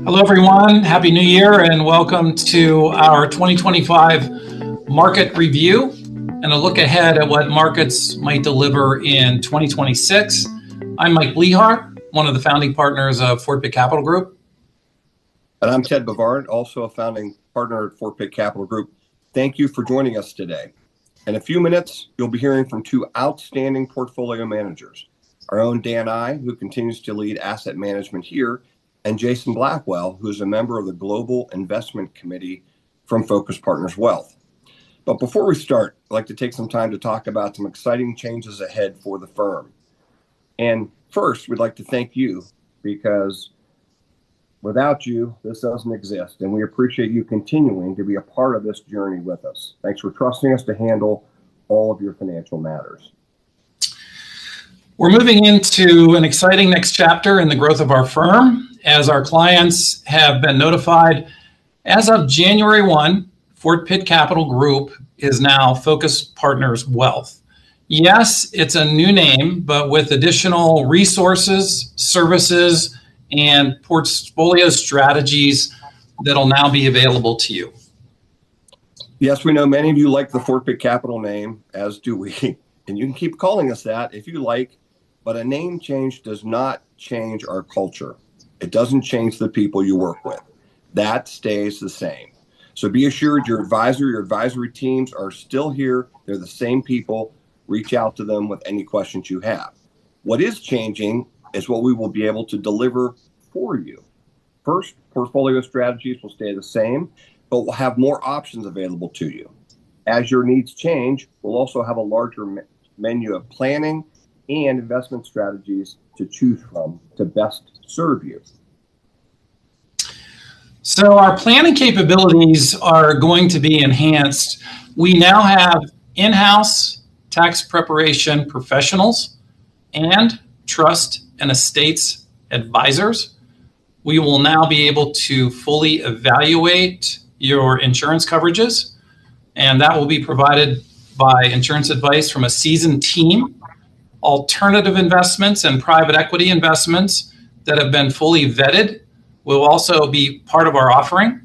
Hello, everyone. Happy New Year, and welcome to our 2025 market review and a look ahead at what markets might deliver in 2026. I'm Mike Blehar, one of the founding partners of Fort Pitt Capital Group. And I'm Ted Bovard, also a founding partner at Fort Pitt Capital Group. Thank you for joining us today. In a few minutes, you'll be hearing from two outstanding portfolio managers, our own Dan I, who continues to lead asset management here, and Jason Blackwell, who is a member of the Global Investment Committee from Focus Partners Wealth. But before we start, I'd like to take some time to talk about some exciting changes ahead for the firm. And first, we'd like to thank you, because without you, this doesn't exist, and we appreciate you continuing to be a part of this journey with us. Thanks for trusting us to handle all of your financial matters. We're moving into an exciting next chapter in the growth of our firm. As our clients have been notified, as of January 1, Fort Pitt Capital Group is now Focus Partners Wealth. Yes, it's a new name, but with additional resources, services, and portfolio strategies that'll now be available to you. Yes, we know many of you like the Fort Pitt Capital name, as do we. And you can keep calling us that if you like, but a name change does not change our culture. It doesn't change the people you work with. That stays the same. So be assured your advisory teams are still here. They're the same people. Reach out to them with any questions you have. What is changing is what we will be able to deliver for you. First, portfolio strategies will stay the same, but we'll have more options available to you. As your needs change, we'll also have a larger menu of planning and investment strategies to choose from to best serve you. So our planning capabilities are going to be enhanced. We now have in-house tax preparation professionals and trust and estates advisors. We will now be able to fully evaluate your insurance coverages, and that will be provided by insurance advice from a seasoned team. Alternative investments and private equity investments that have been fully vetted will also be part of our offering.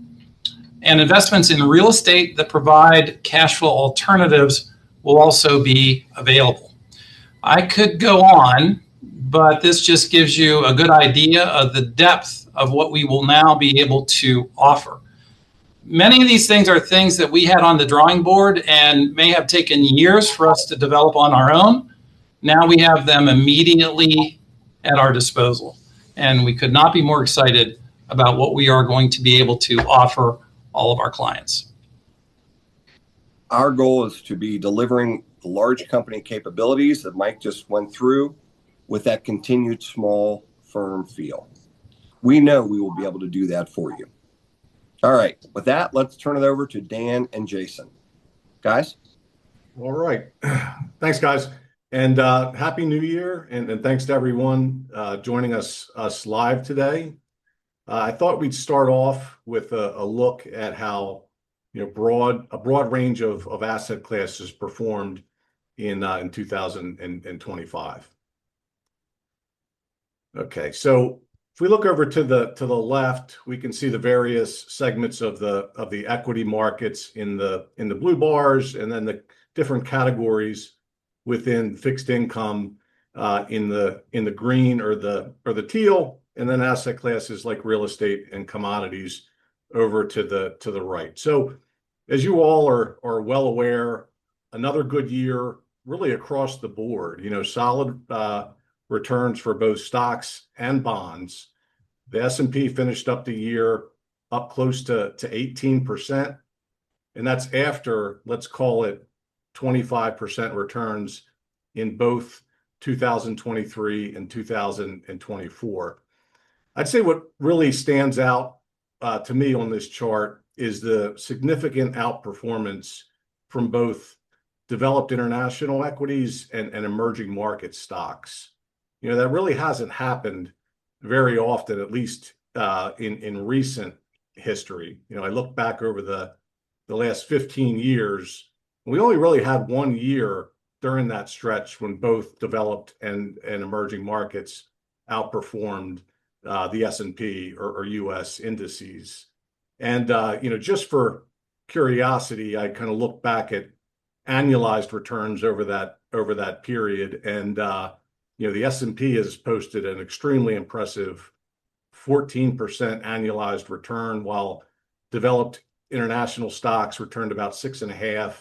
And investments in real estate that provide cash flow alternatives will also be available. I could go on, but this just gives you a good idea of the depth of what we will now be able to offer. Many of these things are things that we had on the drawing board and may have taken years for us to develop on our own. Now we have them immediately at our disposal, and we could not be more excited about what we are going to be able to offer all of our clients. Our goal is to be delivering the large company capabilities that Mike just went through with that continued small firm feel. We know we will be able to do that for you. All right, with that, let's turn it over to Dan and Jason. Guys? All right. Thanks, guys. And Happy New Year, and thanks to everyone joining us live today. I thought we'd start off with a look at how a broad range of asset classes performed in 2025. Okay, so if we look over to the left, we can see the various segments of the equity markets in the blue bars, and then the different categories within fixed income in the green or the teal, and then asset classes like real estate and commodities over to the right. So as you all are well aware, another good year really across the board. Solid returns for both stocks and bonds. The S&P finished up the year up close to 18%, and that's after, let's call it, 25% returns in both 2023 and 2024. I'd say what really stands out to me on this chart is the significant outperformance from both developed international equities and emerging market stocks. That really hasn't happened very often, at least in recent history. I look back over the last 15 years. We only really had one year during that stretch when both developed and emerging markets outperformed the S&P or U.S. indices. And just for curiosity, I kind of look back at annualized returns over that period, and the S&P has posted an extremely impressive 14% annualized return, while developed international stocks returned about 6.5%,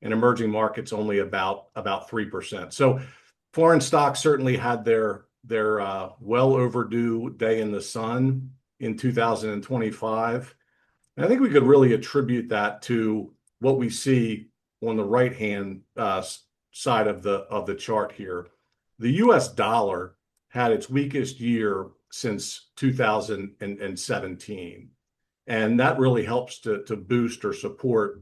and emerging markets only about 3%. So foreign stocks certainly had their well overdue day in the sun in 2025. And I think we could really attribute that to what we see on the right-hand side of the chart here. The U.S. dollar had its weakest year since 2017. And that really helps to boost or support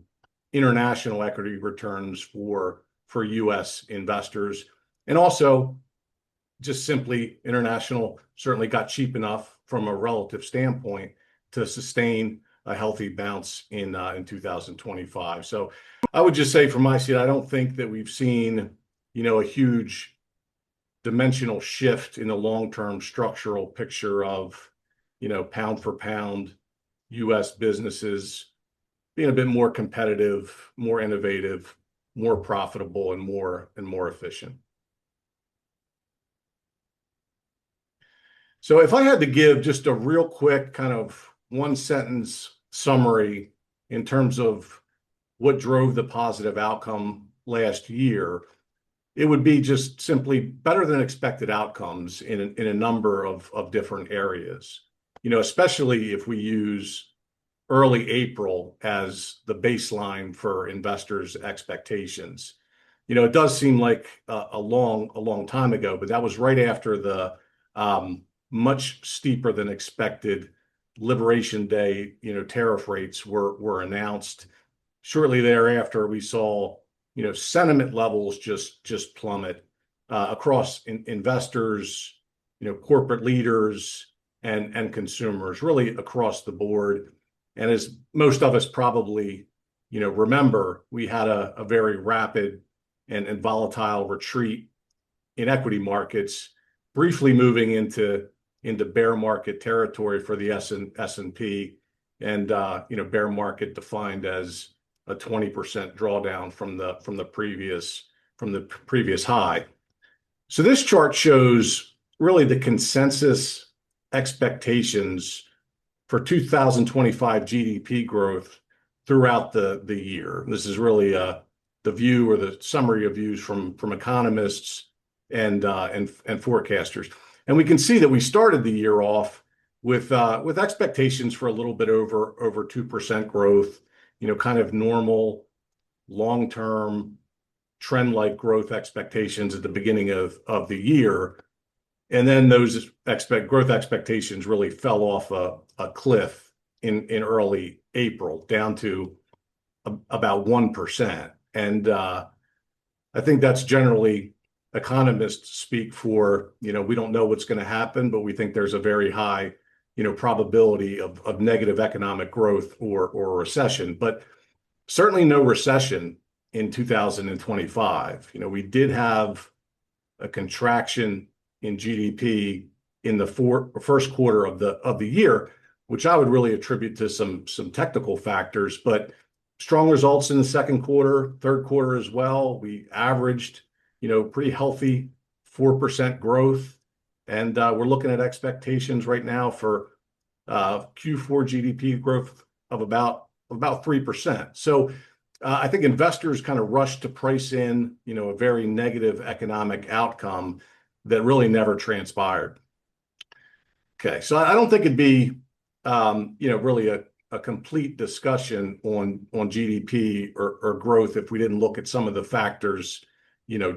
international equity returns for U.S. investors. And also, just simply, international certainly got cheap enough from a relative standpoint to sustain a healthy bounce in 2025. So I would just say from my seat, I don't think that we've seen, a huge dimensional shift in the long-term structural picture of, pound for pound U.S. businesses being a bit more competitive, more innovative, more profitable, and more efficient. So if I had to give just a real quick kind of one sentence summary in terms of what drove the positive outcome last year, it would be just simply better than expected outcomes in a number of different areas, especially if we use early April as the baseline for investors' expectations. It does seem like a long time ago, but that was right after the much steeper than expected Liberation Day, tariff rates were announced. Shortly thereafter, we saw, sentiment levels just plummet across investors, corporate leaders, and consumers, really across the board. And as most of us probably, remember, we had a very rapid and volatile retreat in equity markets, briefly moving into bear market territory for the S&P, and bear market defined as a 20% drawdown from the previous high. So this chart shows really the consensus expectations for 2025 GDP growth throughout the year. This is really the view or the summary of views from economists and forecasters. And we can see that we started the year off with expectations for a little bit over 2% growth, kind of normal long-term trend-like growth expectations at the beginning of the year. And then those growth expectations really fell off a cliff in early April, down to about 1%. And I think that's generally economists speak for, we don't know what's going to happen, but we think there's a very high, probability of negative economic growth or recession, but certainly no recession in 2025. We did have a contraction in GDP in the first quarter of the year, which I would really attribute to some technical factors, but strong results in the second quarter, third quarter as well. We averaged, pretty healthy 4% growth. And we're looking at expectations right now for Q4 GDP growth of about 3%. So I think investors kind of rushed to price in, a very negative economic outcome that really never transpired. Okay, so I don't think it'd be, really a complete discussion on GDP or growth if we didn't look at some of the factors,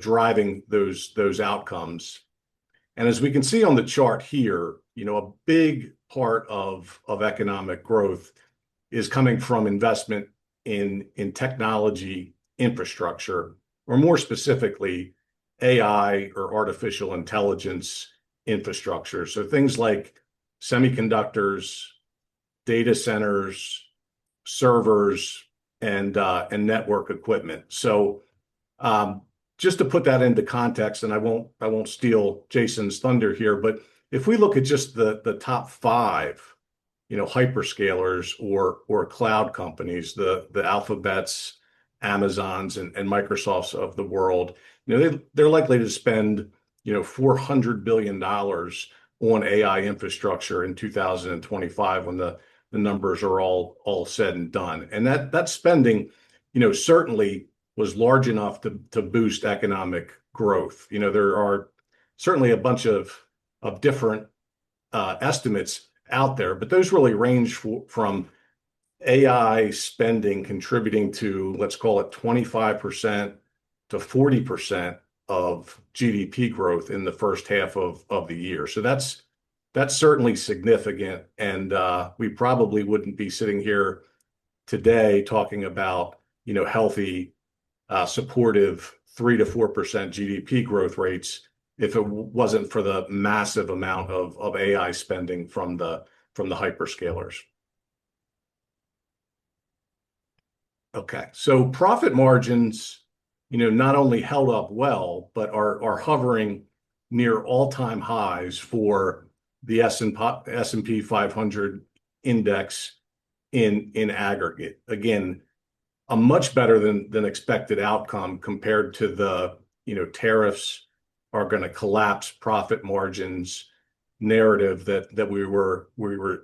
driving those outcomes. And as we can see on the chart here, a big part of economic growth is coming from investment in technology infrastructure, or more specifically, AI or artificial intelligence infrastructure. So things like semiconductors, data centers, servers, and network equipment. So just to put that into context, and I won't steal Jason's thunder here, but if we look at just the top five, hyperscalers or cloud companies, the Alphabets, Amazons, and Microsofts of the world, they're likely to spend, $400 billion on AI infrastructure in 2025 when the numbers are all said and done. And that spending, certainly was large enough to boost economic growth. There are certainly a bunch of different estimates out there, but those really range from AI spending contributing to, let's call it 25% to 40% of GDP growth in the first half of the year. So that's certainly significant. And we probably wouldn't be sitting here today talking about, healthy, supportive 3 to 4% GDP growth rates if it wasn't for the massive amount of AI spending from the hyperscalers. Okay, so profit margins, not only held up well, but are hovering near all-time highs for the S&P 500 index in aggregate. Again, a much better than expected outcome compared to the, tariffs are going to collapse profit margins narrative that we were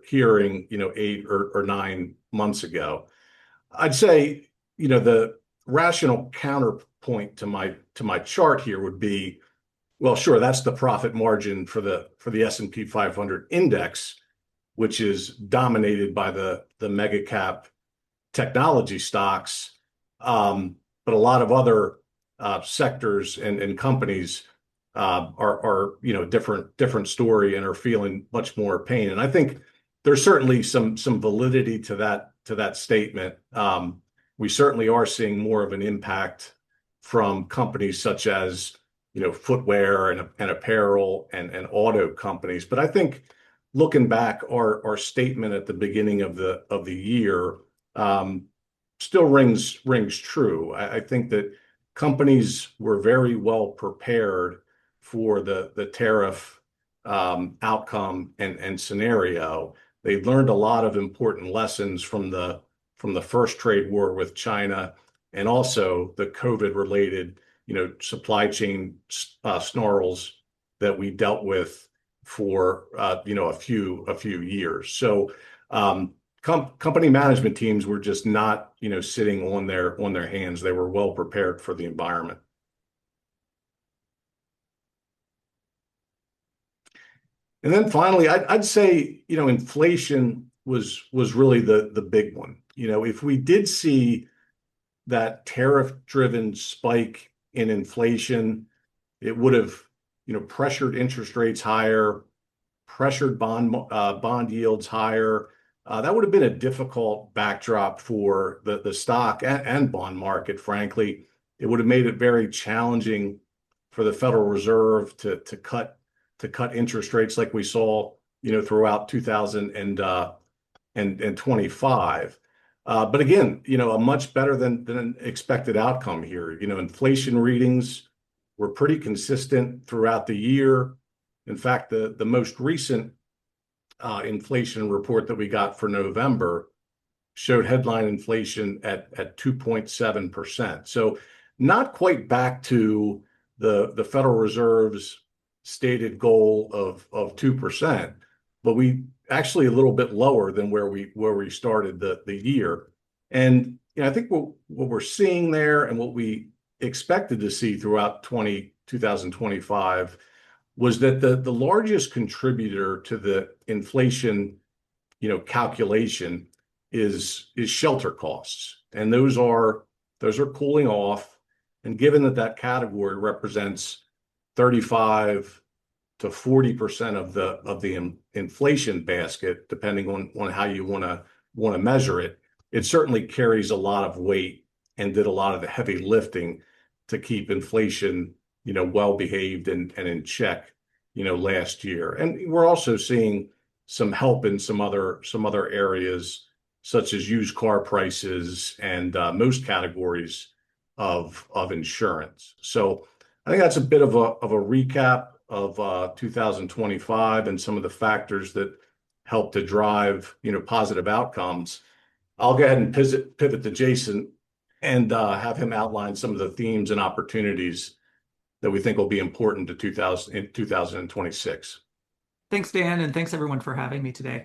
hearing, 8 or 9 months ago. I'd say, the rational counterpoint to my chart here would be, well, sure, that's the profit margin for the S&P 500 index, which is dominated by the mega cap technology stocks, but a lot of other sectors and companies are different story and are feeling much more pain. And I think there's certainly some validity to that statement. We certainly are seeing more of an impact from companies such as footwear and apparel and auto companies. But I think looking back, our statement at the beginning of the year still rings true. I think that companies were very well prepared for the tariff outcome and scenario. They learned a lot of important lessons from the first trade war with China, and also the COVID-related, supply chain snarls that we dealt with for a few years. So company management teams were just not sitting on their hands. They were well prepared for the environment. And then finally, I'd say inflation was really the big one. If we did see that tariff-driven spike in inflation, it would have pressured interest rates higher, pressured bond yields higher. That would have been a difficult backdrop for the stock and bond market, frankly. It would have made it very challenging for the Federal Reserve to cut interest rates like we saw throughout 2025. But again, a much better than an expected outcome here. Inflation readings were pretty consistent throughout the year. In fact, the most recent inflation report that we got for November showed headline inflation at 2.7%. So not quite back to the Federal Reserve's stated goal of 2%, but we actually a little bit lower than where we started the year. And I think what we're seeing there and what we expected to see throughout 2025 was that the largest contributor to the inflation calculation is shelter costs, and those are cooling off. And given that category represents 35 to 40% of the inflation basket, depending on how you want to measure it, it certainly carries a lot of weight and did a lot of the heavy lifting to keep inflation well behaved and in check last year. And we're also seeing some help in some other areas, such as used car prices and most categories of insurance. So I think that's a bit of a recap of 2025 and some of the factors that help to drive, positive outcomes, I'll go ahead and pivot to Jason and have him outline some of the themes and opportunities that we think will be important to 2026. Thanks, Dan, and thanks everyone for having me today.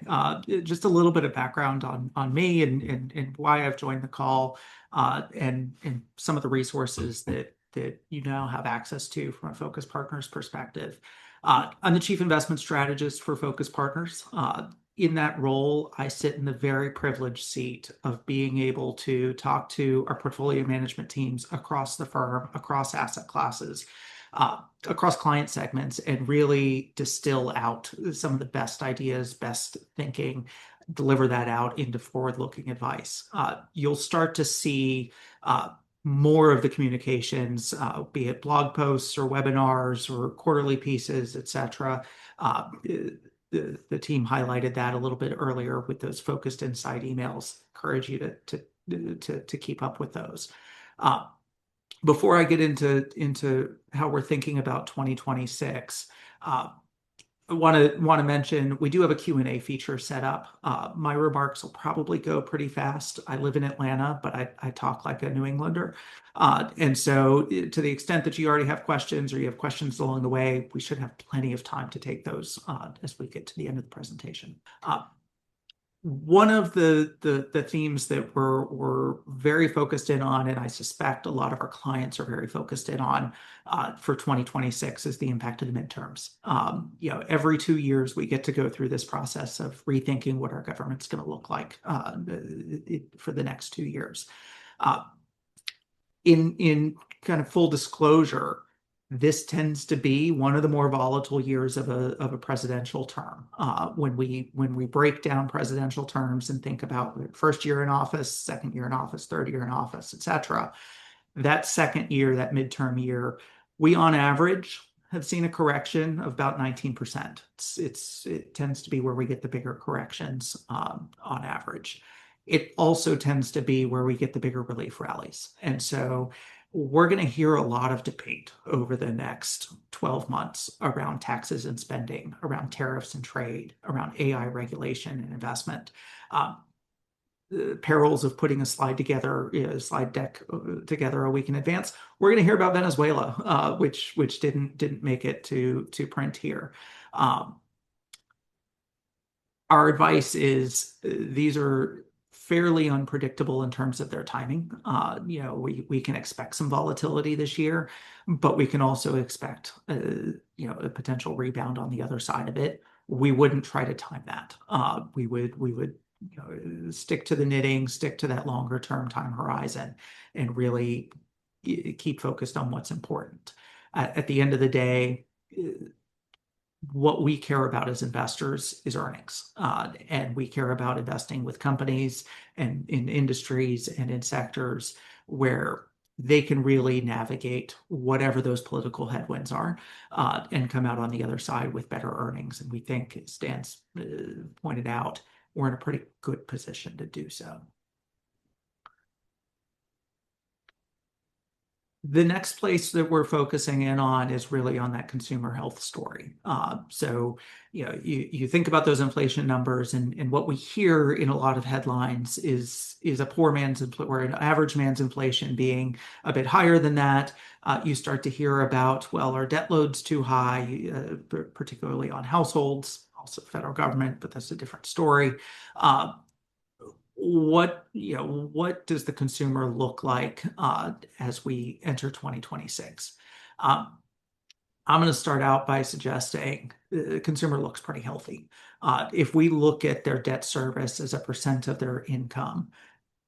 Just a little bit of background on me and why I've joined the call, and some of the resources that you now have access to from a Focus Partners perspective. I'm the Chief Investment Strategist for Focus Partners. In that role, I sit in the very privileged seat of being able to talk to our portfolio management teams across the firm, across asset classes, across client segments, and really distill out some of the best ideas, best thinking, deliver that out into forward-looking advice. You'll start to see more of the communications, be it blog posts or webinars or quarterly pieces, etc. The team highlighted that a little bit earlier with those focused insight emails. Encourage you to keep up with those. Before I get into how we're thinking about 2026, I want to mention we do have a Q&A feature set up. My remarks will probably go pretty fast. I live in Atlanta, but I talk like a New Englander. And so to the extent that you already have questions or you have questions along the way, we should have plenty of time to take those as we get to the end of the presentation. One of the themes that we're very focused in on, and I suspect a lot of our clients are very focused in on for 2026, is the impact of the midterms. Every 2 years we get to go through this process of rethinking what our government's going to look like for the next 2 years. In kind of full disclosure, this tends to be one of the more volatile years of a presidential term. When we break down presidential terms and think about first year in office, second year in office, third year in office, etc., that second year, that midterm year, we on average have seen a correction of about 19%. It tends to be where we get the bigger corrections on average. It also tends to be where we get the bigger relief rallies. And so we're going to hear a lot of debate over the next 12 months around taxes and spending, around tariffs and trade, around AI regulation and investment. The perils of putting a slide deck together a week in advance. We're going to hear about Venezuela, which didn't make it to print here. Our advice is these are fairly unpredictable in terms of their timing. We can expect some volatility this year, but we can also expect a potential rebound on the other side of it. We wouldn't try to time that. We would stick to the knitting, stick to that longer term time horizon, and really keep focused on what's important. At the end of the day, what we care about as investors is earnings. And we care about investing with companies and in industries and in sectors where they can really navigate whatever those political headwinds are and come out on the other side with better earnings. And we think, as Dan's pointed out, we're in a pretty good position to do so. The next place that we're focusing in on is really on that consumer health story. So, you think about those inflation numbers, and what we hear in a lot of headlines is a poor man's or an average man's inflation being a bit higher than that. You start to hear about, well, our debt load's too high, particularly on households, also federal government, but that's a different story. What does the consumer look like as we enter 2026? I'm going to start out by suggesting the consumer looks pretty healthy. If we look at their debt service as a percent of their income,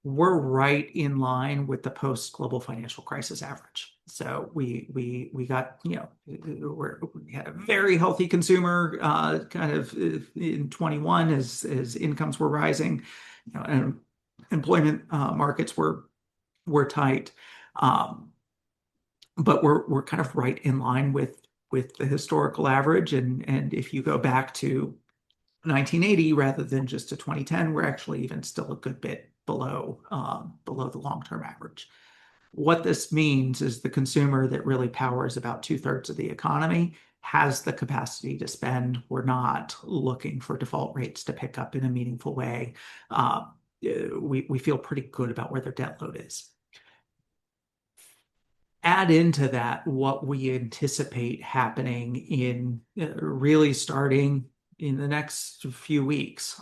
we're right in line with the post-global financial crisis average. So we had a very healthy consumer kind of in 21 as incomes were rising. And employment markets were tight, but we're kind of right in line with the historical average. And if you go back to 1980 rather than just to 2010, we're actually even still a good bit below the long-term average. What this means is the consumer that really powers about 2/3 of the economy has the capacity to spend. We're not looking for default rates to pick up in a meaningful way. We feel pretty good about where their debt load is. Add into that what we anticipate happening in really starting in the next few weeks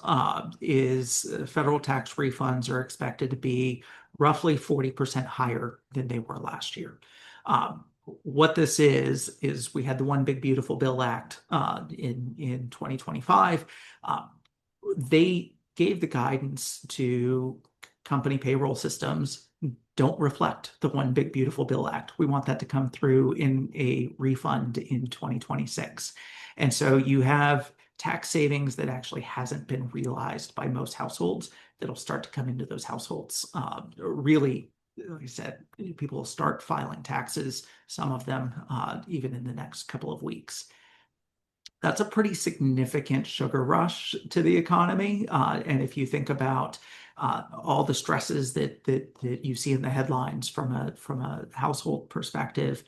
is federal tax refunds are expected to be roughly 40% higher than they were last year. What this is we had the One Big Beautiful Bill Act in 2025. They gave the guidance to company payroll systems don't reflect the One Big Beautiful Bill Act. We want that to come through in a refund in 2026. And so you have tax savings that actually hasn't been realized by most households that'll start to come into those households. Really, like I said, people will start filing taxes, some of them even in the next couple of weeks. That's a pretty significant sugar rush to the economy. And if you think about all the stresses that you see in the headlines from a household perspective,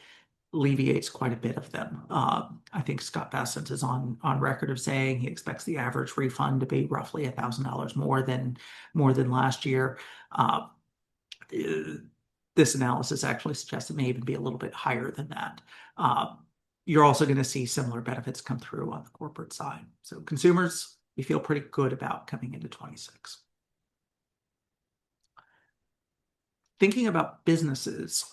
alleviates quite a bit of them. I think Scott Bessent is on record of saying he expects the average refund to be roughly $1,000 more than last year. This analysis actually suggests it may even be a little bit higher than that. You're also going to see similar benefits come through on the corporate side. So consumers, we feel pretty good about coming into 26. Thinking about businesses,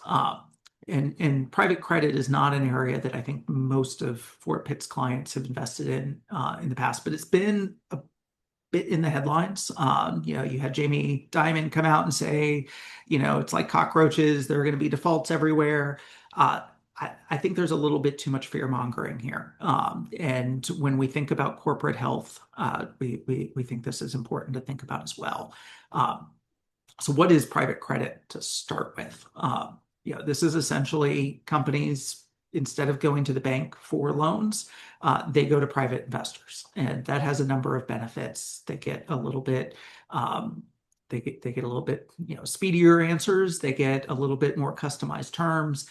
and private credit is not an area that I think most of Fort Pitt's clients have invested in the past, but it's been a bit in the headlines. You had Jamie Dimon come out and say, it's like cockroaches. There are going to be defaults everywhere. I think there's a little bit too much fear mongering here. And when we think about corporate health, we think this is important to think about as well. So what is private credit to start with? This is essentially companies, instead of going to the bank for loans, they go to private investors. And that has a number of benefits. They get a little bit they get a little bit speedier answers. They get a little bit more customized terms.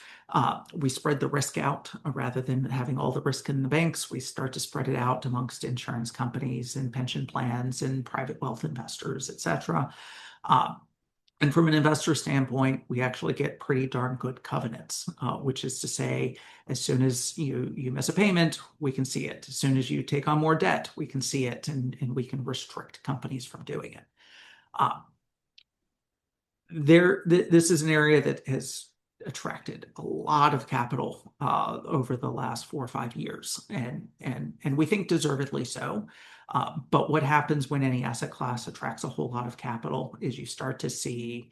We spread the risk out rather than having all the risk in the banks. We start to spread it out amongst insurance companies and pension plans and private wealth investors, et cetera. And from an investor standpoint, we actually get pretty darn good covenants, which is to say, as soon as you miss a payment, we can see it. As soon as you take on more debt, we can see it, and we can restrict companies from doing it. This is an area that has attracted a lot of capital over the last 4 or 5 years, and we think deservedly so. But what happens when any asset class attracts a whole lot of capital is you start to see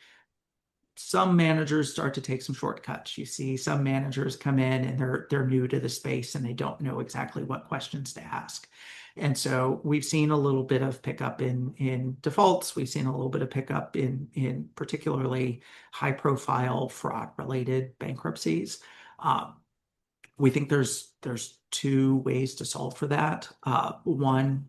some managers start to take some shortcuts. You see some managers come in and they're new to the space and they don't know exactly what questions to ask. And so we've seen a little bit of pickup in defaults. We've seen a little bit of pickup in particularly high-profile fraud-related bankruptcies. We think there's 2 ways to solve for that. One,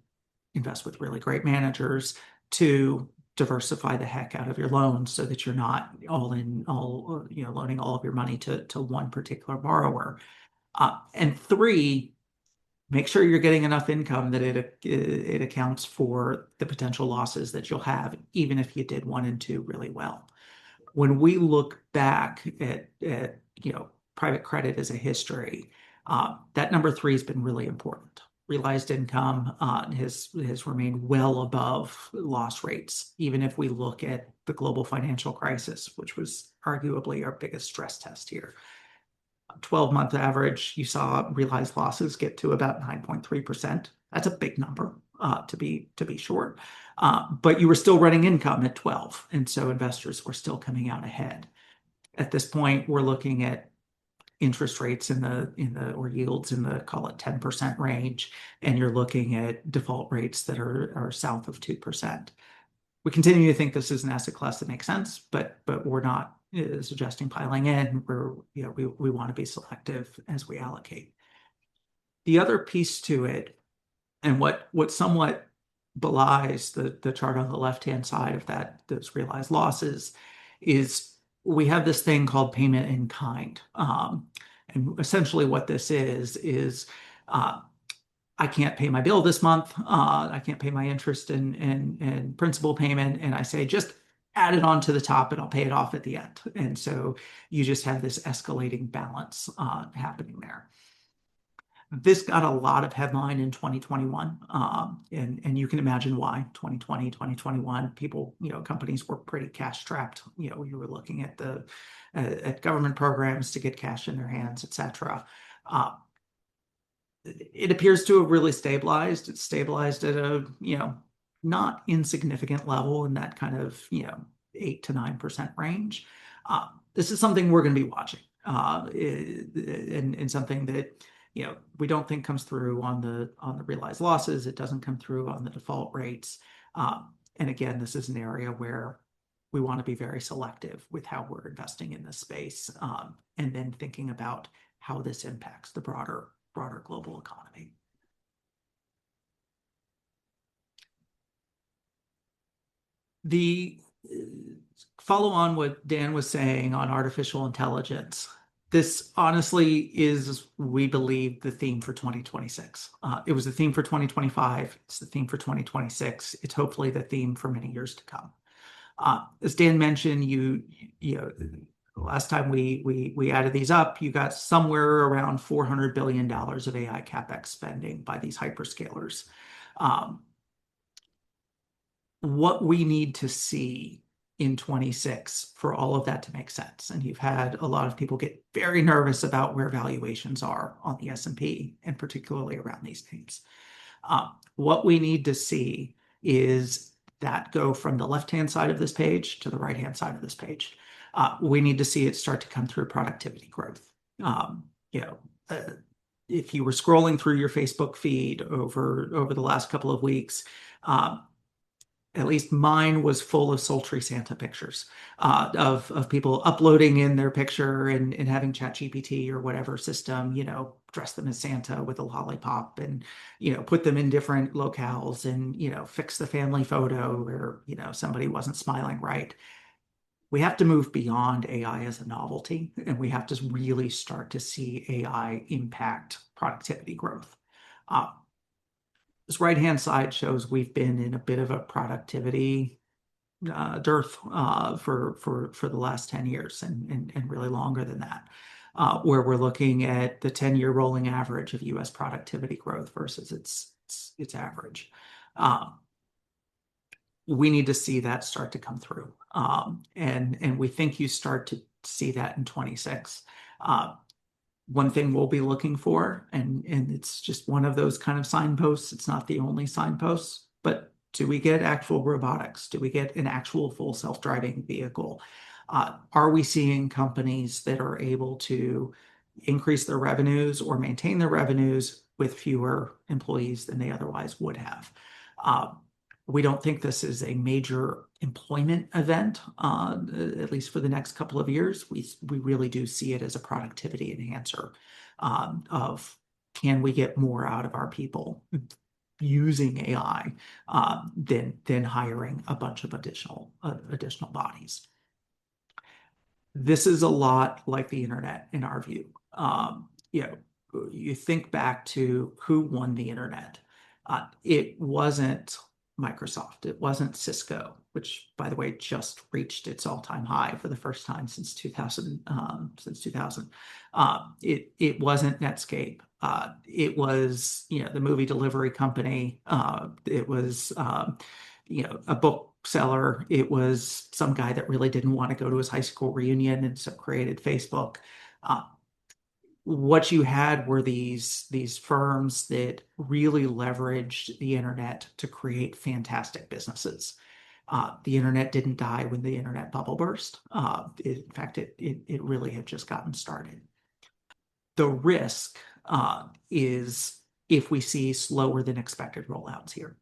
invest with really great managers. 2, diversify the heck out of your loans so that you're not loaning all of your money to one particular borrower. And 3, make sure you're getting enough income that it accounts for the potential losses that you'll have, even if you did 1 and 2 really well. When we look back at private credit as a history, that number 3 has been really important. Realized income has remained well above loss rates, even if we look at the global financial crisis, which was arguably our biggest stress test here. 12-month average, you saw realized losses get to about 9.3%. That's a big number to be short, but you were still running income at 12, and so investors were still coming out ahead. At this point, we're looking at interest rates or yields in the, call it 10% range, and you're looking at default rates that are south of 2%. We continue to think this is an asset class that makes sense, but we're not suggesting piling in. We want to be selective as we allocate. The other piece to it, and what somewhat belies the chart on the left-hand side of those realized losses, is we have this thing called payment in kind. And essentially what this is I can't pay my bill this month. I can't pay my interest and principal payment. And I say, just add it on to the top and I'll pay it off at the end. And so you just have this escalating balance happening there. This got a lot of headline in 2021, and you can imagine why. 2020, 2021, people, companies were pretty cash strapped. You were looking at at government programs to get cash in their hands, etc. It appears to have really stabilized. It's stabilized at a not insignificant level in that kind of 8 to 9% range. This is something we're going to be watching, and something that we don't think comes through on the realized losses. It doesn't come through on the default rates. And again, this is an area where we want to be very selective with how we're investing in this space, and then thinking about how this impacts the broader global economy. The follow on what Dan was saying on artificial intelligence. This honestly is, we believe, the theme for 2026. It was the theme for 2025. It's the theme for 2026. It's hopefully the theme for many years to come. As Dan mentioned, last time we added these up, you got somewhere around $400 billion of AI CapEx spending by these hyperscalers. What we need to see in 26 for all of that to make sense. And you've had a lot of people get very nervous about where valuations are on the S&P, and particularly around these names. What we need to see is that go from the left-hand side of this page to the right-hand side of this page. We need to see it start to come through productivity growth. If you were scrolling through your Facebook feed over the last couple of weeks, at least mine was full of sultry Santa pictures of people uploading in their picture and having ChatGPT or whatever system, dress them as Santa with a lollipop and, put them in different locales and, fix the family photo where, somebody wasn't smiling right. We have to move beyond AI as a novelty, and we have to really start to see AI impact productivity growth. This right-hand side shows we've been in a bit of a productivity dearth for the last 10 years and really longer than that, where we're looking at the 10-year rolling average of U.S. productivity growth versus its average. We need to see that start to come through, and we think you start to see that in 26. One thing we'll be looking for, and it's just one of those kind of signposts. It's not the only signpost, but do we get actual robotics? Do we get an actual full self-driving vehicle? Are we seeing companies that are able to increase their revenues or maintain their revenues with fewer employees than they otherwise would have? We don't think this is a major employment event, at least for the next couple of years. We really do see it as a productivity enhancer of, can we get more out of our people using AI than hiring a bunch of additional bodies. This is a lot like the internet in our view. You think back to who won the internet. It wasn't Microsoft. It wasn't Cisco, which, by the way, just reached its all-time high for the first time since 2000. It wasn't Netscape. It was, the movie delivery company. It was, a bookseller. It was some guy that really didn't want to go to his high school reunion and so created Facebook. What you had were these firms that really leveraged the internet to create fantastic businesses. The internet didn't die when the internet bubble burst. In fact, it really had just gotten started. The risk is if we see slower than expected rollouts here.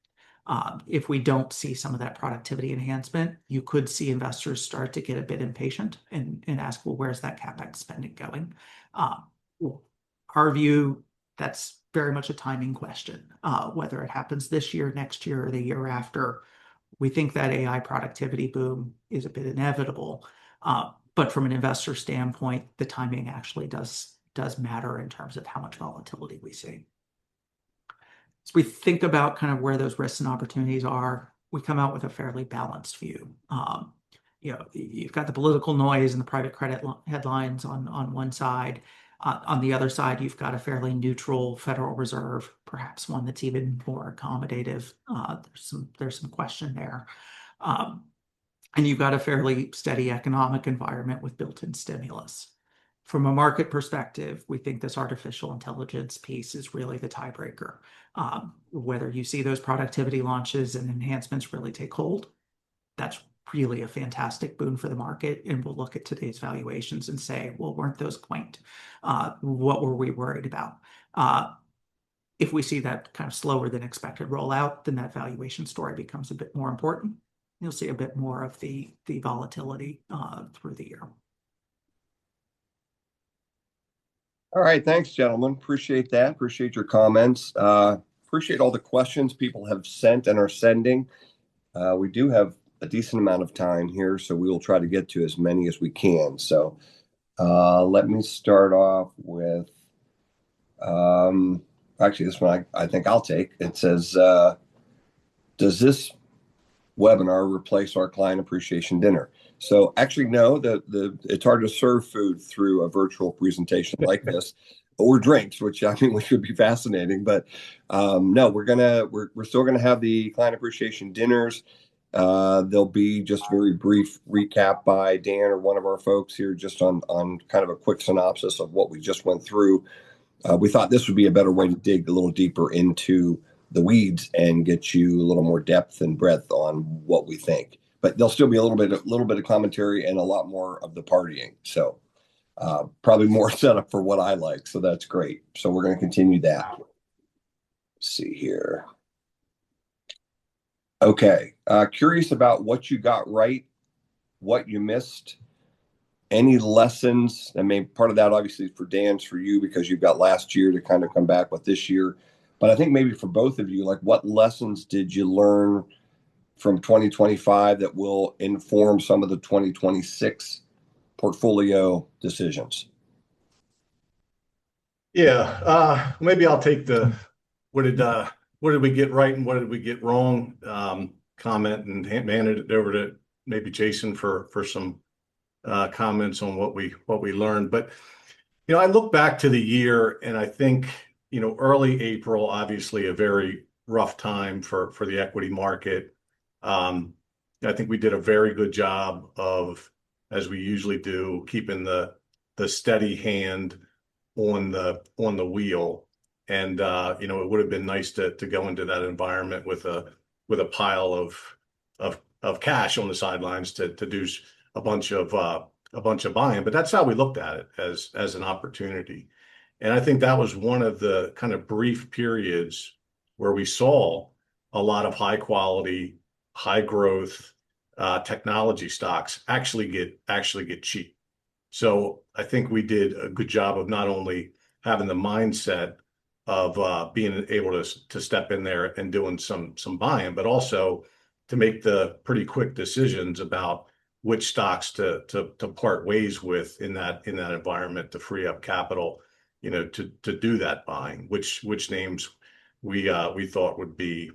If we don't see some of that productivity enhancement, you could see investors start to get a bit impatient and ask, well, where's that CapEx spending going? Our view, that's very much a timing question, whether it happens this year, next year, or the year after. We think that AI productivity boom is a bit inevitable, But from an investor standpoint, the timing actually does matter in terms of how much volatility we see. As we think about kind of where those risks and opportunities are, we come out with a fairly balanced view. You've got the political noise and the private credit headlines on one side. On the other side, you've got a fairly neutral Federal Reserve, perhaps one that's even more accommodative. There's some question there. And you've got a fairly steady economic environment with built-in stimulus. From a market perspective, we think this artificial intelligence piece is really the tiebreaker. Whether you see those productivity launches and enhancements really take hold, that's really a fantastic boon for the market. And we'll look at today's valuations and say, well, weren't those quaint? What were we worried about? If we see that kind of slower than expected rollout, then that valuation story becomes a bit more important. You'll see a bit more of the volatility through the year. All right. Thanks, gentlemen. Appreciate that. Appreciate your comments. Appreciate all the questions people have sent and are sending. We do have a decent amount of time here, so we will try to get to as many as we can. So let me start off with, actually, this one I think I'll take. It says, does this webinar replace our client appreciation dinner? So actually, no, it's hard to serve food through a virtual presentation like this, or drinks, which would be fascinating. But no, we're still gonna have the client appreciation dinners. There'll be just very brief recap by Dan or one of our folks here, just on kind of a quick synopsis of what we just went through. We thought this would be a better way to dig a little deeper into the weeds and get you a little more depth and breadth on what we think. But there'll still be a little bit of commentary and a lot more of the partying. So probably more setup for what I like. So that's great. So we're going to continue that. Let's see here. Okay. Curious about what you got right, what you missed, any lessons. I mean, part of that obviously for Dan's for you, because you've got last year to kind of come back with this year. But I think maybe for both of you, like, what lessons did you learn from 2025 that will inform some of the 2026 portfolio decisions? Yeah, maybe I'll take the what did we get right and what did we get wrong comment, and hand it over to maybe Jason for some comments on what we learned. But I look back to the year, and I think early April, obviously a very rough time for the equity market. I think we did a very good job of, as we usually do, keeping the steady hand on the wheel. And it would have been nice to go into that environment with a pile of cash on the sidelines to do a bunch of buying. But that's how we looked at it, as an opportunity. And I think that was one of the kind of brief periods where we saw a lot of high quality, high growth technology stocks actually get cheap. So I think we did a good job of not only having the mindset of being able to step in there and doing some buying, but also to make the pretty quick decisions about which stocks to part ways with in that environment, to free up capital, to do that buying, which names we thought would be,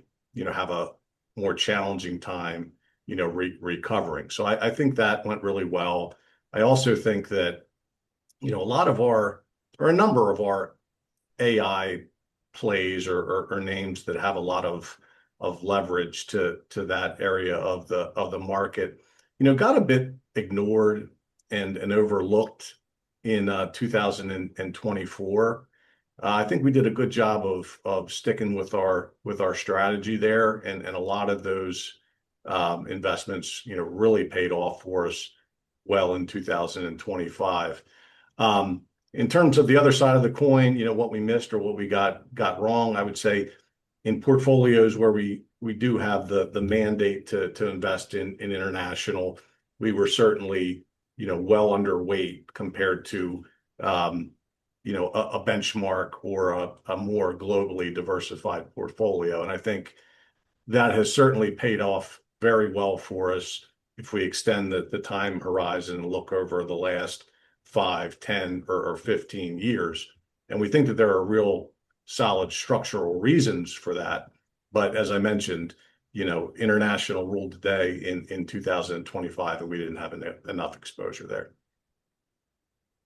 have a more challenging time, recovering. So I think that went really well. I also think that, a lot of a number of our AI plays or names that have a lot of leverage to that area of the market, got a bit ignored and overlooked in 2024. I think we did a good job of sticking with our strategy there, and a lot of those investments, really paid off for us well in 2025. In terms of the other side of the coin, what we missed or what we got wrong, I would say in portfolios where we do have the mandate to invest in international, we were certainly well underweight compared to a benchmark or a more globally diversified portfolio. And I think that has certainly paid off very well for us, if we extend the time horizon and look over the last 5, 10, or 15 years. And we think that there are real solid structural reasons for that. But as I mentioned, international ruled the day in 2025, and we didn't have enough exposure there.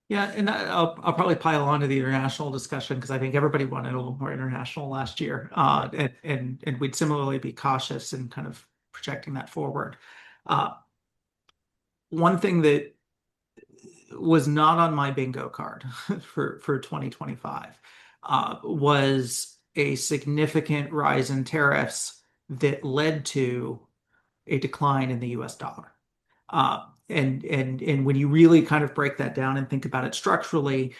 Yeah, and I'll probably pile on to the international discussion because I think everybody wanted a little more international last year, and we'd similarly be cautious in kind of projecting that forward. One thing that was not on my bingo card for 2025 was a significant rise in tariffs that led to a decline in the US dollar. And when you really kind of break that down and think about it structurally,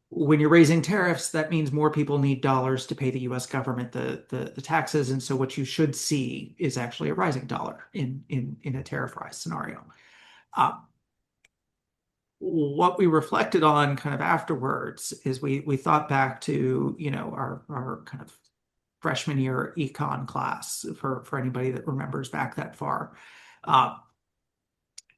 when you're raising tariffs, that means more people need dollars to pay the US government the taxes. And so what you should see is actually a rising dollar in a tariff rise scenario. What we reflected on kind of afterwards is we thought back to, our kind of freshman year econ class for anybody that remembers back that far.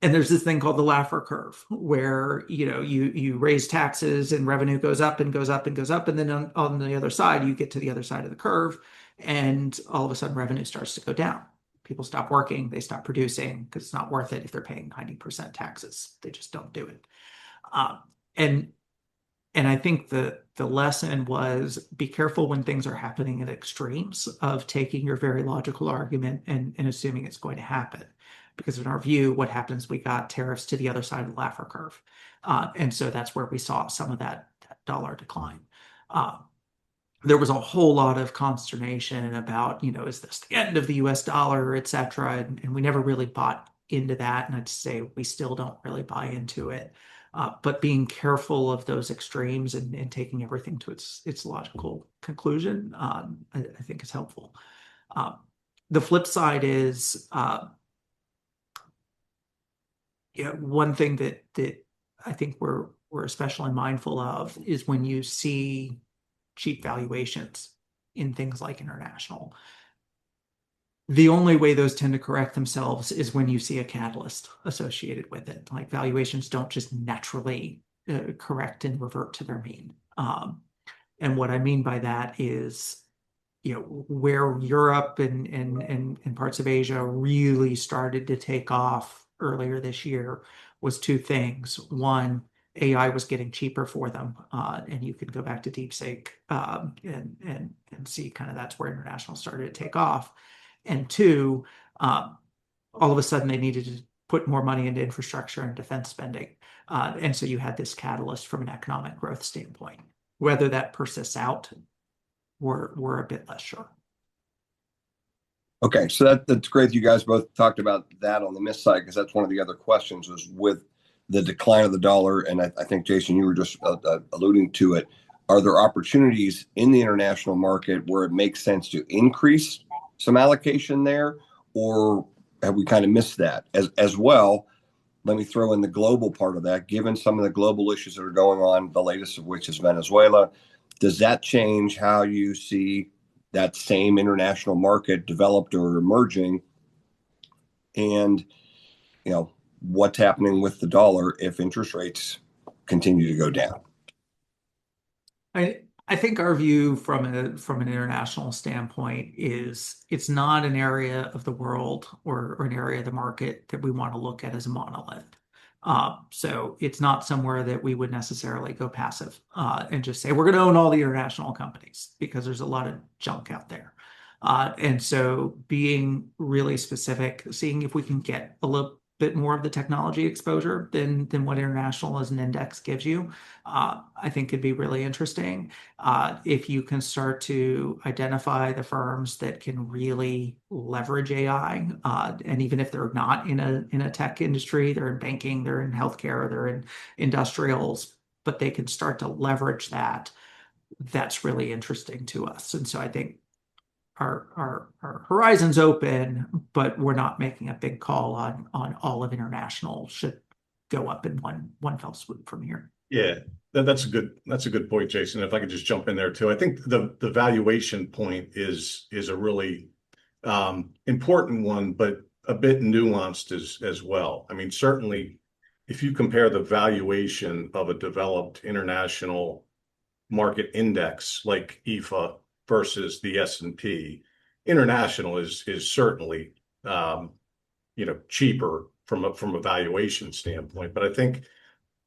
And there's this thing called the Laffer curve where, you raise taxes and revenue goes up and goes up and goes up. And then on the other side, you get to the other side of the curve and all of a sudden revenue starts to go down. People stop working, they stop producing because it's not worth it if they're paying 90% taxes. They just don't do it. And I think the lesson was be careful when things are happening at extremes of taking your very logical argument and assuming it's going to happen. Because in our view, what happens, we got tariffs to the other side of the Laffer curve. And so that's where we saw some of that dollar decline. There was a whole lot of consternation about, is this the end of the US dollar, et cetera? And we never really bought into that. And I'd say we still don't really buy into it. But being careful of those extremes and taking everything to its logical conclusion, I think is helpful. The flip side is, one thing that I think we're especially mindful of is when you see cheap valuations in things like international. The only way those tend to correct themselves is when you see a catalyst associated with it. Like valuations don't just naturally correct and revert to their mean. And what I mean by that is, where Europe and parts of Asia really started to take off earlier this year was two things. One, AI was getting cheaper for them, and you could go back to DeepSeek and see kind of that's where international started to take off. And two, all of a sudden they needed to put more money into infrastructure and defense spending. And so you had this catalyst from an economic growth standpoint. Whether that persists out, we're a bit less sure. Okay, so that's great. You guys both talked about that on the miss side, because that's one of the other questions was with the decline of the dollar. And I think, Jason, you were just alluding to it. Are there opportunities in the international market where it makes sense to increase some allocation there, or have we kind of missed that as well? Let me throw in the global part of that. Given some of the global issues that are going on, the latest of which is Venezuela, does that change how you see that same international market developed or emerging? And, what's happening with the dollar if interest rates continue to go down? I think our view from an international standpoint is it's not an area of the world or an area of the market that we want to look at as a monolith. So it's not somewhere that we would necessarily go passive and just say we're going to own all the international companies, because there's a lot of junk out there. And so being really specific, seeing if we can get a little bit more of the technology exposure than what international as an index gives you, I think could be really interesting. If you can start to identify the firms that can really leverage AI, and even if they're not in a tech industry, they're in banking, they're in healthcare, they're in industrials, but they can start to leverage that, that's really interesting to us. And so I think our horizon's open, but we're not making a big call on all of international should go up in one fell swoop from here. Yeah, that's a good point, Jason. If I could just jump in there too, I think the valuation point is a really important one, but a bit nuanced as well. I mean, certainly if you compare the valuation of a developed international market index like EFA versus the S&P, international is certainly cheaper from a valuation standpoint. But I think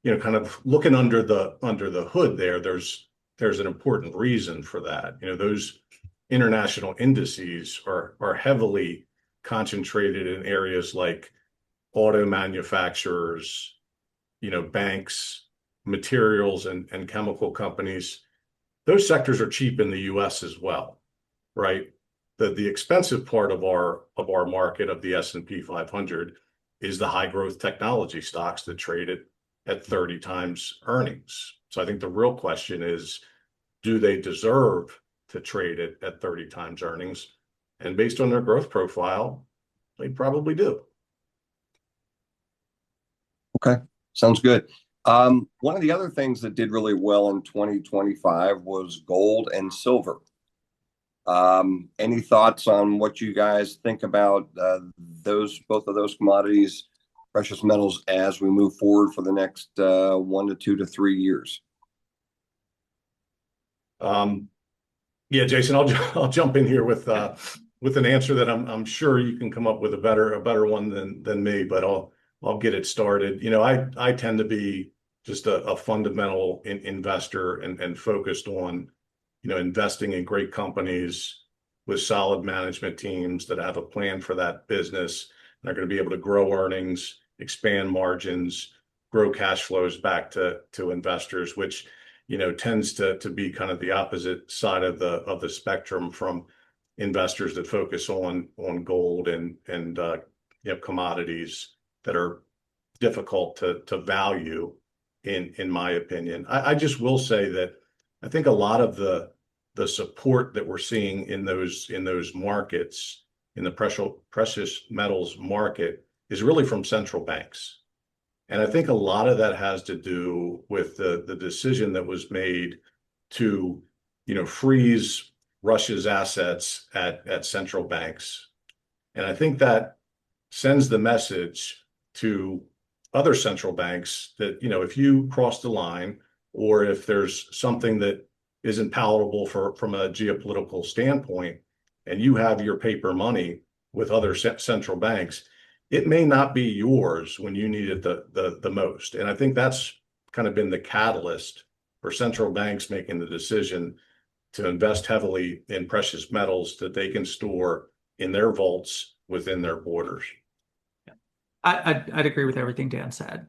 kind of looking under the hood there's an important reason for that. Those international indices are heavily concentrated in areas like auto manufacturers, banks, materials and chemical companies. Those sectors are cheap in the US as well, right? The expensive part of our market of the S&P 500 is the high growth technology stocks that trade at 30 times earnings. So I think the real question is, do they deserve to trade at 30 times earnings? And based on their growth profile, they probably do. Okay, sounds good. One of the other things that did really well in 2025 was gold and silver. Any thoughts on what you guys think about both of those commodities, precious metals, as we move forward for the next 1 to 2 to 3 years? Yeah, Jason, I'll jump in here with an answer that I'm sure you can come up with a better one than me, but I'll get it started. I tend to be just a fundamental investor and focused on investing in great companies with solid management teams that have a plan for that business and are going to be able to grow earnings, expand margins, grow cash flows back to investors, which tends to be kind of the opposite side of the spectrum from investors that focus on gold and commodities that are difficult to value in my opinion. I just will say that I think a lot of the support that we're seeing in those markets, in the precious metals market, is really from central banks. And I think a lot of that has to do with the decision that was made to freeze Russia's assets at central banks. And I think that sends the message to other central banks that if you cross the line, or if there's something that isn't palatable from a geopolitical standpoint, and you have your paper money with other central banks, it may not be yours when you need it the most. And I think that's kind of been the catalyst for central banks making the decision to invest heavily in precious metals that they can store in their vaults within their borders. I'd agree with everything Dan said.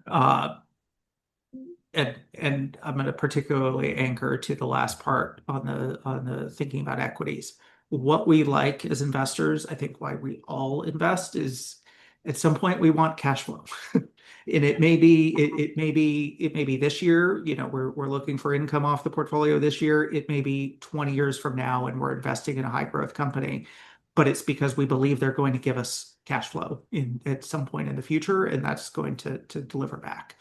And I'm going to particularly anchor to the last part on the thinking about equities. What we like as investors, I think why we all invest, is at some point we want cash flow. And it may be this year, we're looking for income off the portfolio this year. It may be 20 years from now and we're investing in a high growth company, but it's because we believe they're going to give us cash flow at some point in the future, and that's going to deliver back.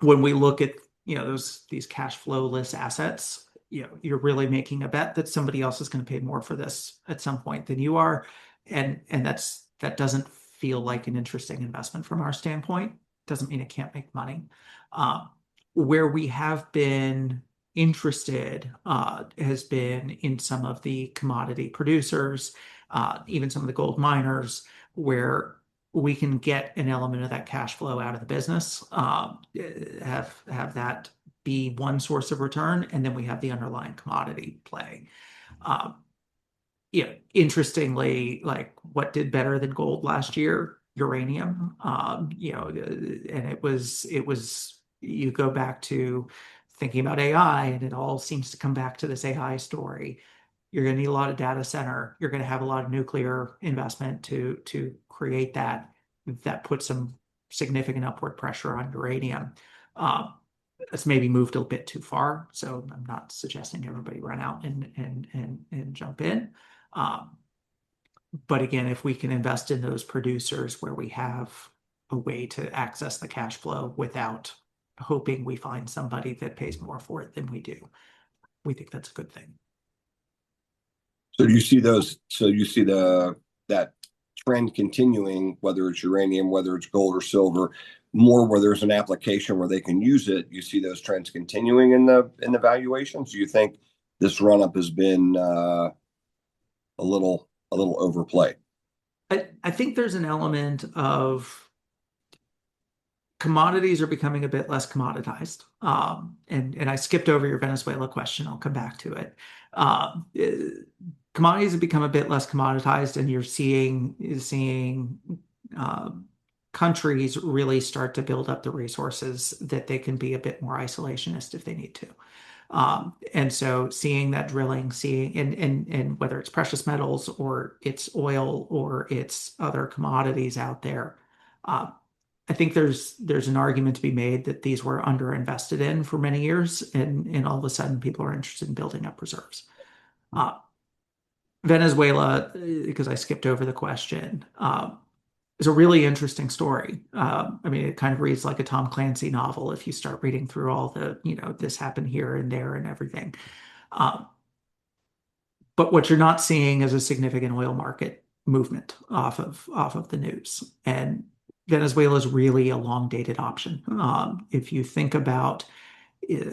When we look at these cash flow-less assets, you're really making a bet that somebody else is going to pay more for this at some point than you are, and that doesn't feel like an interesting investment from our standpoint. Doesn't mean it can't make money. Where we have been interested has been in some of the commodity producers, even some of the gold miners, where we can get an element of that cash flow out of the business, have that be one source of return, and then we have the underlying commodity play. Interestingly, like what did better than gold last year? Uranium. And it was you go back to thinking about AI, and it all seems to come back to this AI story. You're going to need a lot of data center. You're going to have a lot of nuclear investment to create that puts some significant upward pressure on uranium. It's maybe moved a bit too far, so I'm not suggesting everybody run out and jump in. But again, if we can invest in those producers where we have a way to access the cash flow without hoping we find somebody that pays more for it than we do, we think that's a good thing. So you see that trend continuing, whether it's uranium, whether it's gold or silver, more where there's an application where they can use it, you see those trends continuing in the valuations? Do you think this run up has been a little overplayed? I think there's an element of commodities are becoming a bit less commoditized. And I skipped over your Venezuela question. I'll come back to it. Commodities have become a bit less commoditized, and you're seeing countries really start to build up the resources that they can be a bit more isolationist if they need to. And so seeing that drilling, and whether it's precious metals or it's oil or it's other commodities out there, I think there's an argument to be made that these were underinvested in for many years, and all of a sudden people are interested in building up reserves. Venezuela, because I skipped over the question, is a really interesting story. I mean, it kind of reads like a Tom Clancy novel if you start reading through all the, this happened here and there and everything. But what you're not seeing is a significant oil market movement off of the news. And Venezuela is really a long-dated option. If you think about,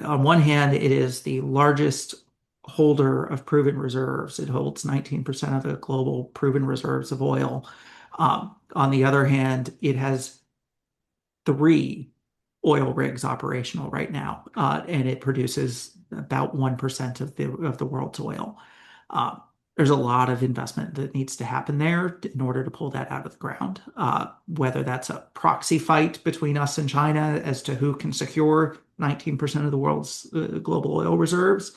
on one hand, it is the largest holder of proven reserves. It holds 19% of the global proven reserves of oil. On the other hand, it has 3 oil rigs operational right now, and it produces about 1% of the world's oil. There's a lot of investment that needs to happen there in order to pull that out of the ground. Whether that's a proxy fight between us and China as to who can secure 19% of the world's global oil reserves,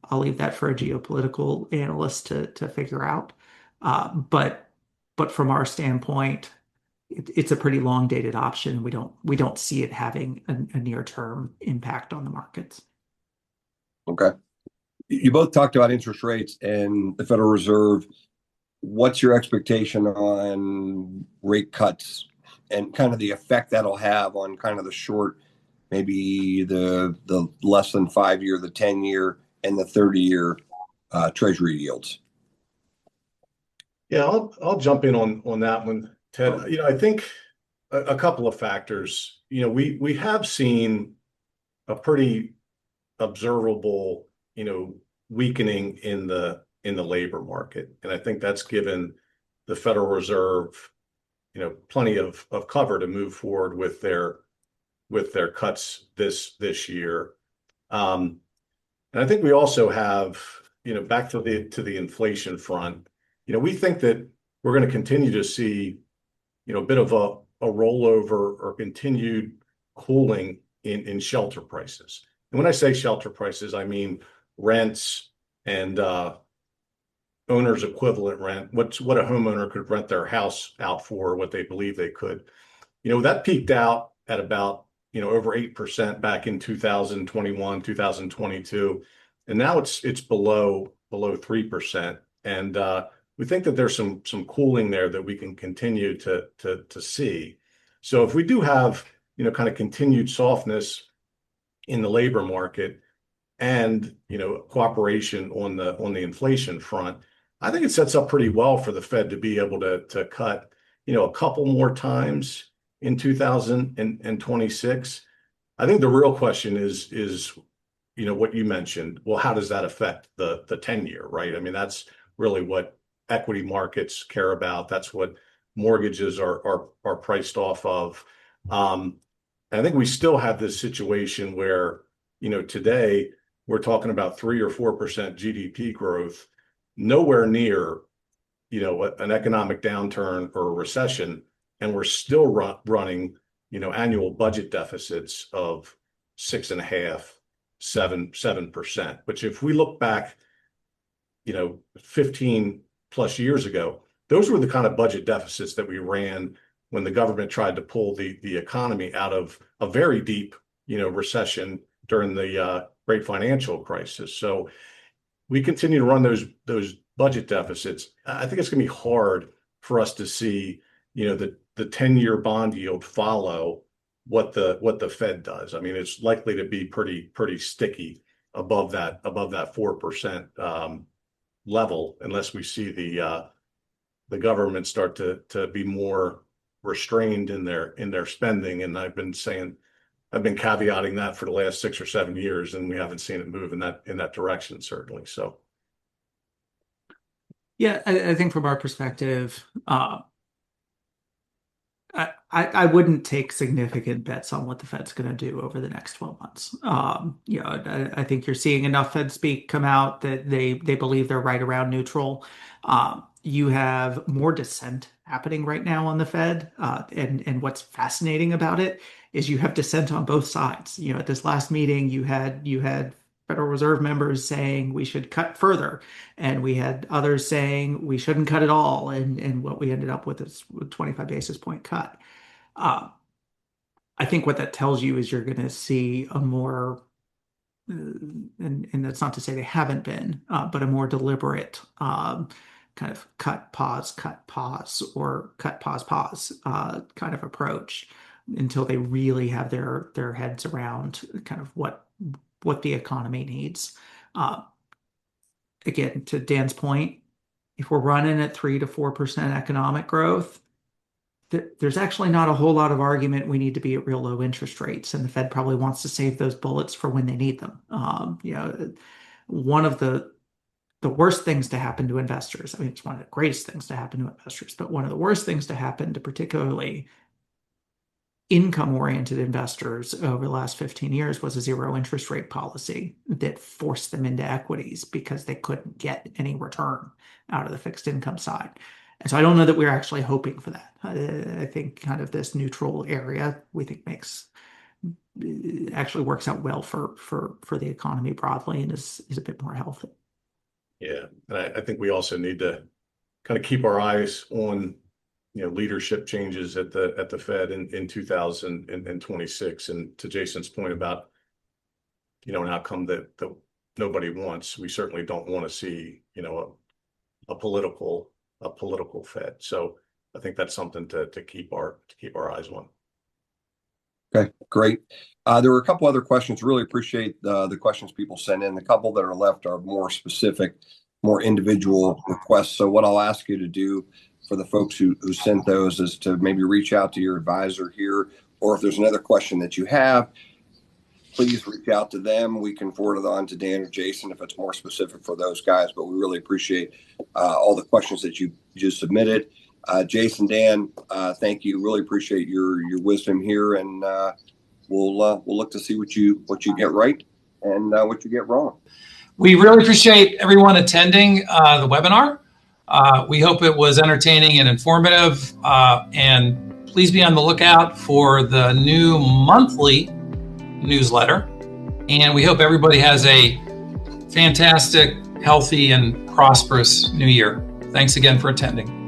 I'll leave that for a geopolitical analyst to figure out. But from our standpoint, it's a pretty long dated option. We don't see it having a near term impact on the markets. Okay. You both talked about interest rates and the Federal Reserve. What's your expectation on rate cuts and kind of the effect that'll have on kind of the short, maybe the less than 5-year, the 10-year, and the 30-year Treasury yields? Yeah, I'll jump in on that one, Ted. I think a couple of factors. We have seen a pretty observable, weakening in the labor market, and I think that's given the Federal Reserve, plenty of cover to move forward with their cuts this year. And I think we also have, back to the inflation front. We think that we're going to continue to see, a bit of a rollover or continued cooling in shelter prices. And when I say shelter prices, I mean rents and owner's equivalent rent, what a homeowner could rent their house out for, what they believe they could. That peaked out at about, over 8% back in 2021, 2022. And now it's below 3%. And we think that there's some cooling there that we can continue to see. So if we do have, kind of continued softness in the labor market and, cooperation on the inflation front, I think it sets up pretty well for the Fed to be able to cut, a couple more times in 2026. I think the real question is, what you mentioned. Well, how does that affect the 10-year, right? I mean, that's really what equity markets care about. That's what mortgages are priced off of. And I think we still have this situation where, today we're talking about 3 or 4% GDP growth, nowhere near, an economic downturn or a recession, and we're still running, annual budget deficits of 6.5%, 7%. Which, if we look back, 15 plus years ago, those were the kind of budget deficits that we ran when the government tried to pull the economy out of a very deep, recession during the great financial crisis. So we continue to run those budget deficits. I think it's going to be hard for us to see, the 10-year bond yield follow what the Fed does. I mean, it's likely to be pretty sticky above that 4% level, unless we see the the government start to be more restrained in their spending. And I've been caveating that for the last 6 or 7 years, and we haven't seen it move in that direction, certainly. So, yeah, I think from our perspective, I wouldn't take significant bets on what the Fed's going to do over the next 12 months. I think you're seeing enough Fed speak come out that they believe they're right around neutral. You have more dissent happening right now on the Fed, and what's fascinating about it is you have dissent on both sides. At this last meeting, you had Federal Reserve members saying we should cut further, and we had others saying we shouldn't cut at all. And what we ended up with is a 25 basis point cut. I think what that tells you is you're going to see a more, and that's not to say they haven't been, but a more deliberate kind of cut, pause, or cut, pause kind of approach until they really have their heads around kind of what the economy needs. Again, to Dan's point, if we're running at 3 to 4% economic growth, there's actually not a whole lot of argument we need to be at real low interest rates, and the Fed probably wants to save those bullets for when they need them. One of the worst things to happen to investors, I mean, it's one of the greatest things to happen to investors, but one of the worst things to happen to particularly income-oriented investors over the last 15 years was a zero interest rate policy that forced them into equities because they couldn't get any return out of the fixed income side. And so I don't know that we're actually hoping for that. I think kind of this neutral area we think actually works out well for the economy broadly and is a bit more healthy. Yeah, and I think we also need to kind of keep our eyes on leadership changes at the Fed in 2026. And to Jason's point about an outcome that nobody wants, we certainly don't want to see a political Fed. So I think that's something to keep our eyes on. Okay, great. There were a couple other questions. Really appreciate the questions people sent in. The couple that are left are more specific, more individual requests. So what I'll ask you to do for the folks who sent those is to maybe reach out to your advisor here, or if there's another question that you have, please reach out to them. We can forward it on to Dan or Jason if it's more specific for those guys, but we really appreciate all the questions that you just submitted. Jason, Dan, thank you. Really appreciate your wisdom here, and we'll look to see what you get right and what you get wrong. We really appreciate everyone attending the webinar. We hope it was entertaining and informative, and please be on the lookout for the new monthly newsletter. And we hope everybody has a fantastic, healthy, and prosperous new year. Thanks again for attending.